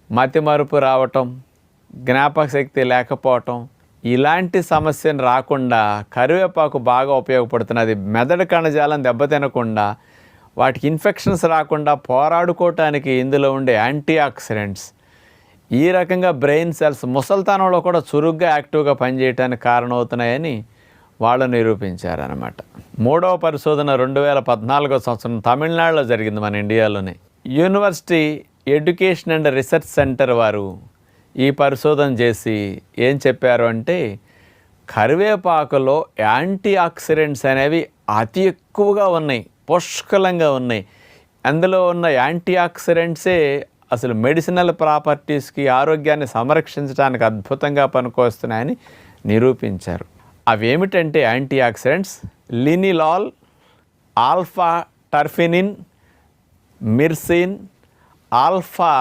మతిమరుపు రావటం, జ్ఞాపక శక్తి లేకపోవటం, ఇలాంటి సమస్యను రాకుండా కరివేపాకు బాగా ఉపయోగపడుతున్నది. మెదడు కణజాలం దెబ్బతినకుండా, వాటికి ఇన్ఫెక్షన్స్ రాకుండా పోరాడుకోవటానికి ఇందులో ఉండే యాంటీ ఆక్సిడెంట్స్ ఈ రకంగా బ్రెయిన్ సెల్స్ ముసల్తనంలో కూడా చురుగ్గా యాక్టివ్గా పనిచేయడానికి కారణమవుతున్నాయని వాళ్ళు నిరూపించారనమాట. మూడవ పరిశోధన 2014 సంవత్సరం తమిళనాడులో జరిగింది, మన ఇండియాలోనే. University education and research centre వారు ఈ పరిశోధన చేసి ఏం చెప్పారు అంటే, కరివేపాకులో యాంటీ ఆక్సిడెంట్స్ అనేవి అతి ఎక్కువగా ఉన్నాయి, పుష్కలంగా ఉన్నాయి. అందులో ఉన్న యాంటీ ఆక్సిడెంట్సే అసలు మెడిసినల్ ప్రాపర్టీస్కి, ఆరోగ్యాన్ని సంరక్షించడానికి అద్భుతంగా పనికొస్తున్నాయని నిరూపించారు. అవేమిటంటే యాంటీ ఆక్సిడెంట్స్ లినిలాల్, ఆల్ఫా టర్ఫినిన్, మిర్సిన్, ఆల్ఫా